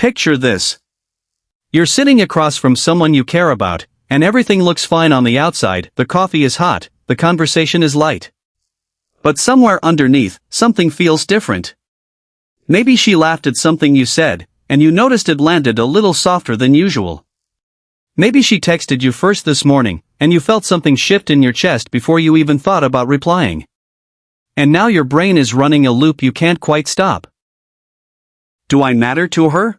Picture this. You're sitting across from someone you care about, and everything looks fine on the outside, the coffee is hot, the conversation is light. But somewhere underneath, something feels different. Maybe she laughed at something you said, and you noticed it landed a little softer than usual. Maybe she texted you first this morning, and you felt something shift in your chest before you even thought about replying. And now your brain is running a loop you can't quite stop. Do I matter to her?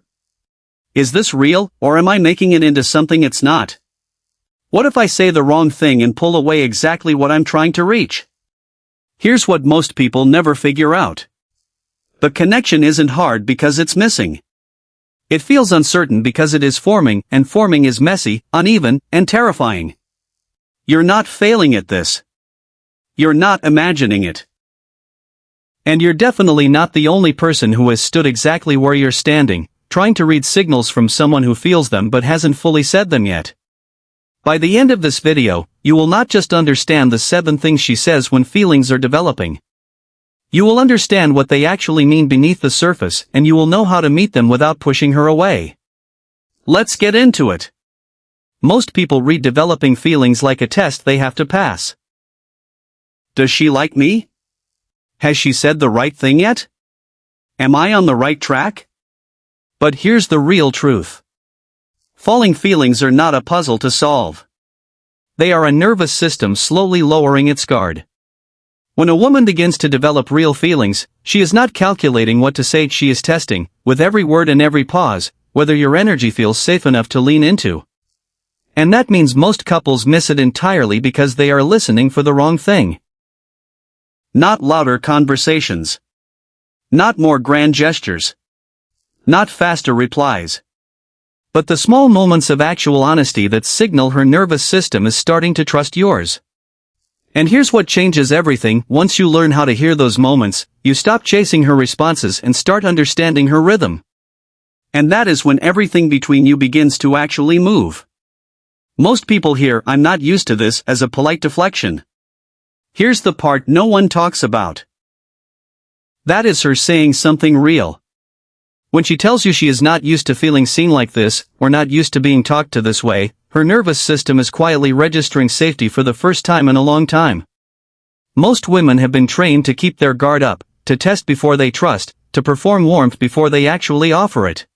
Is this real, or am I making it into something it's not? What if I say the wrong thing and pull away exactly what I'm trying to reach? Here's what most people never figure out. The connection isn't hard because it's missing. It feels uncertain because it is forming, and forming is messy, uneven, and terrifying. You're not failing at this. You're not imagining it. And you're definitely not the only person who has stood exactly where you're standing, trying to read signals from someone who feels them but hasn't fully said them yet. By the end of this video, you will not just understand the 7 things she says when feelings are developing. You will understand what they actually mean beneath the surface, and you will know how to meet them without pushing her away. Let's get into it. Most people read developing feelings like a test they have to pass. Does she like me? Has she said the right thing yet? Am I on the right track? But here's the real truth. Falling feelings are not a puzzle to solve. They are a nervous system slowly lowering its guard. When a woman begins to develop real feelings, she is not calculating what to say, she is testing, with every word and every pause, whether your energy feels safe enough to lean into. And that means most couples miss it entirely because they are listening for the wrong thing. Not louder conversations. Not more grand gestures. Not faster replies. But the small moments of actual honesty that signal her nervous system is starting to trust yours. And here's what changes everything: once you learn how to hear those moments, you stop chasing her responses and start understanding her rhythm. And that is when everything between you begins to actually move. Most people hear "I'm not used to this" as a polite deflection. Here's the part no one talks about. That is her saying something real. When she tells you she is not used to feeling seen like this, or not used to being talked to this way, her nervous system is quietly registering safety for the first time in a long time. Most women have been trained to keep their guard up, to test before they trust, to perform warmth before they actually offer it.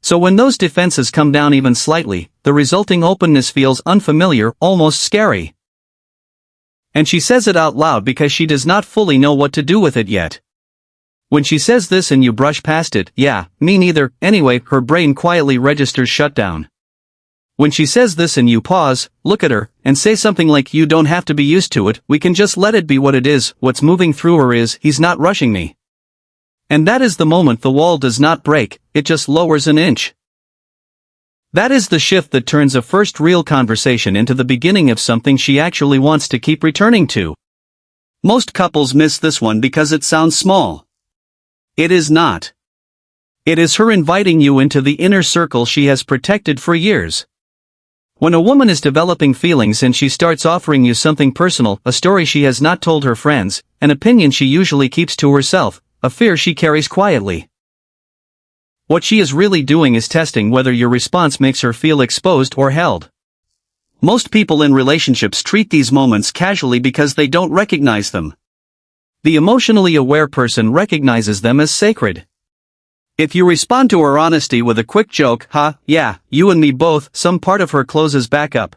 So when those defenses come down even slightly, the resulting openness feels unfamiliar, almost scary. And she says it out loud because she does not fully know what to do with it yet. When she says this and you brush past it, "Yeah, me neither, anyway," her brain quietly registers shutdown. When she says this and you pause, look at her, and say something like, "You don't have to be used to it, we can just let it be what it is," what's moving through her is, "He's not rushing me." And that is the moment the wall does not break, it just lowers an inch. That is the shift that turns a first real conversation into the beginning of something she actually wants to keep returning to. Most couples miss this one because it sounds small. It is not. It is her inviting you into the inner circle she has protected for years. When a woman is developing feelings and she starts offering you something personal, a story she has not told her friends, an opinion she usually keeps to herself, a fear she carries quietly. What she is really doing is testing whether your response makes her feel exposed or held. Most people in relationships treat these moments casually because they don't recognize them. The emotionally aware person recognizes them as sacred. If you respond to her honesty with a quick joke, "Ha, yeah, you and me both," some part of her closes back up.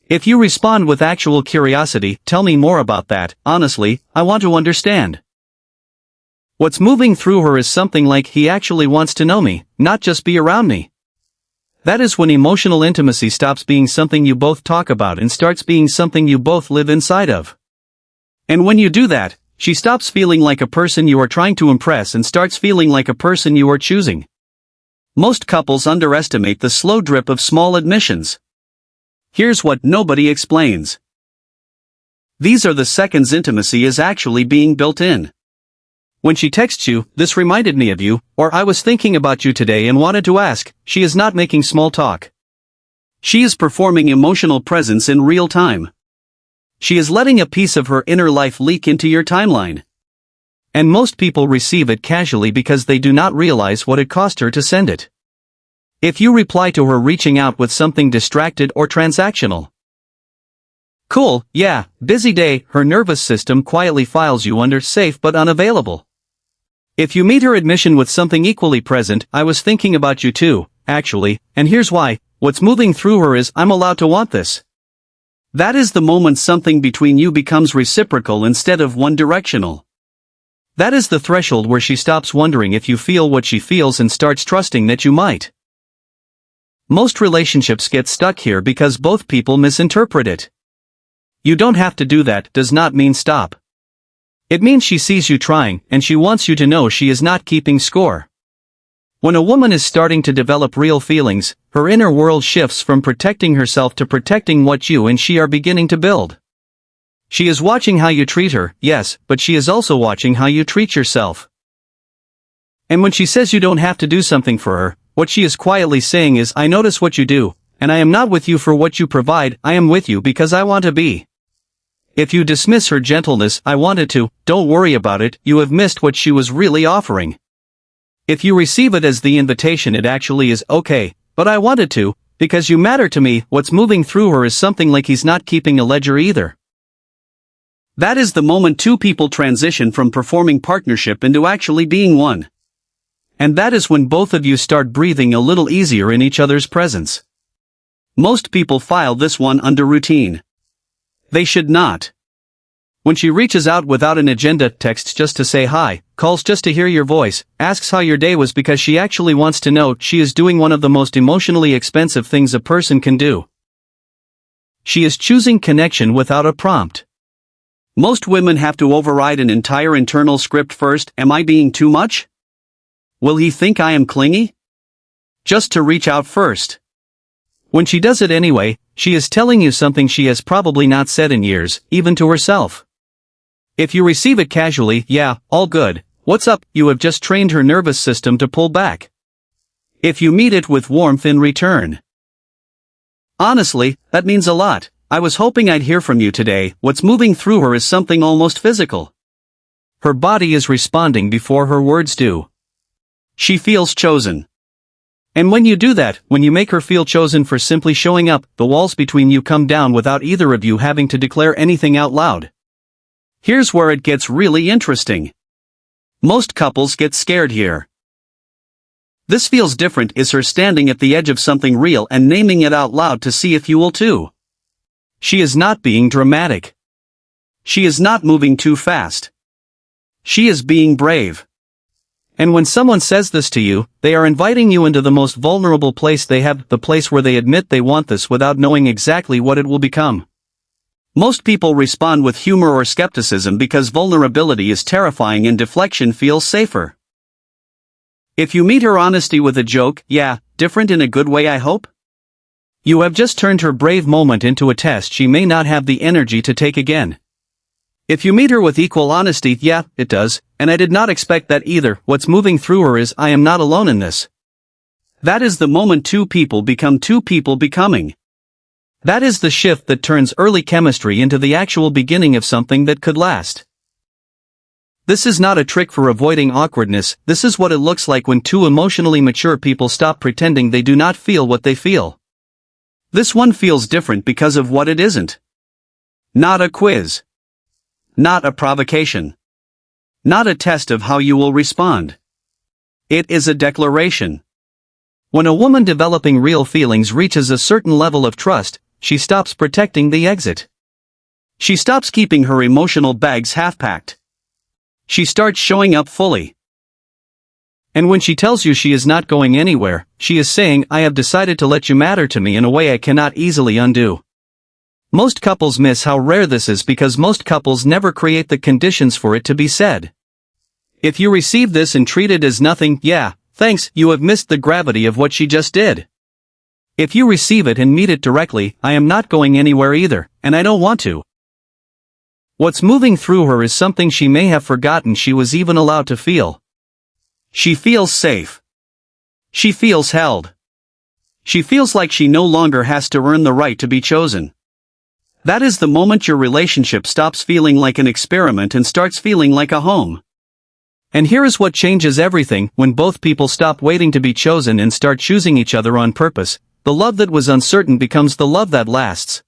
If you respond with actual curiosity, "Tell me more about that, honestly, I want to understand." What's moving through her is something like, "He actually wants to know me, not just be around me." That is when emotional intimacy stops being something you both talk about and starts being something you both live inside of. And when you do that, she stops feeling like a person you are trying to impress and starts feeling like a person you are choosing. Most couples underestimate the slow drip of small admissions. Here's what nobody explains. These are the seconds intimacy is actually being built in. When she texts you, "This reminded me of you," or "I was thinking about you today and wanted to ask," she is not making small talk. She is performing emotional presence in real time. She is letting a piece of her inner life leak into your timeline. And most people receive it casually because they do not realize what it cost her to send it. If you reply to her reaching out with something distracted or transactional. Cool, yeah, busy day, her nervous system quietly files you under safe but unavailable. If you meet her admission with something equally present, I was thinking about you too, actually, and here's why, what's moving through her is, I'm allowed to want this. That is the moment something between you becomes reciprocal instead of one-directional. That is the threshold where she stops wondering if you feel what she feels and starts trusting that you might. Most relationships get stuck here because both people misinterpret it. You don't have to do that does not mean stop. It means she sees you trying, and she wants you to know she is not keeping score. When a woman is starting to develop real feelings, her inner world shifts from protecting herself to protecting what you and she are beginning to build. She is watching how you treat her, yes, but she is also watching how you treat yourself. And when she says you don't have to do something for her, what she is quietly saying is, I notice what you do, and I am not with you for what you provide, I am with you because I want to be. If you dismiss her gentleness, I wanted to, don't worry about it, you have missed what she was really offering. If you receive it as the invitation, it actually is, okay, but I wanted to, because you matter to me, what's moving through her is something like he's not keeping a ledger either. That is the moment two people transition from performing partnership into actually being one. And that is when both of you start breathing a little easier in each other's presence. Most people file this one under routine. They should not. When she reaches out without an agenda, texts just to say hi, calls just to hear your voice, asks how your day was because she actually wants to know, she is doing one of the most emotionally expensive things a person can do. She is choosing connection without a prompt. Most women have to override an entire internal script first. Am I being too much? Will he think I am clingy? Just to reach out first. When she does it anyway, she is telling you something she has probably not said in years, even to herself. If you receive it casually, yeah, all good, what's up, you have just trained her nervous system to pull back. If you meet it with warmth in return. Honestly, that means a lot. I was hoping I'd hear from you today. What's moving through her is something almost physical. Her body is responding before her words do. She feels chosen. And when you do that, when you make her feel chosen for simply showing up, the walls between you come down without either of you having to declare anything out loud. Here's where it gets really interesting. Most couples get scared here. This feels different is her standing at the edge of something real and naming it out loud to see if you will too. She is not being dramatic. She is not moving too fast. She is being brave. And when someone says this to you, they are inviting you into the most vulnerable place they have, the place where they admit they want this without knowing exactly what it will become. Most people respond with humor or skepticism because vulnerability is terrifying and deflection feels safer. If you meet her honesty with a joke, yeah, different in a good way I hope? You have just turned her brave moment into a test she may not have the energy to take again. If you meet her with equal honesty, yeah, it does, and I did not expect that either, what's moving through her is, I am not alone in this. That is the moment two people become two people becoming. That is the shift that turns early chemistry into the actual beginning of something that could last. This is not a trick for avoiding awkwardness, this is what it looks like when two emotionally mature people stop pretending they do not feel what they feel. This one feels different because of what it isn't. Not a quiz. Not a provocation. Not a test of how you will respond. It is a declaration. When a woman developing real feelings reaches a certain level of trust, she stops protecting the exit. She stops keeping her emotional bags half-packed. She starts showing up fully. And when she tells you she is not going anywhere, she is saying, I have decided to let you matter to me in a way I cannot easily undo. Most couples miss how rare this is because most couples never create the conditions for it to be said. If you receive this and treat it as nothing, yeah, thanks, you have missed the gravity of what she just did. If you receive it and meet it directly, I am not going anywhere either, and I don't want to. What's moving through her is something she may have forgotten she was even allowed to feel. She feels safe. She feels held. She feels like she no longer has to earn the right to be chosen. That is the moment your relationship stops feeling like an experiment and starts feeling like a home. And here is what changes everything: when both people stop waiting to be chosen and start choosing each other on purpose, the love that was uncertain becomes the love that lasts.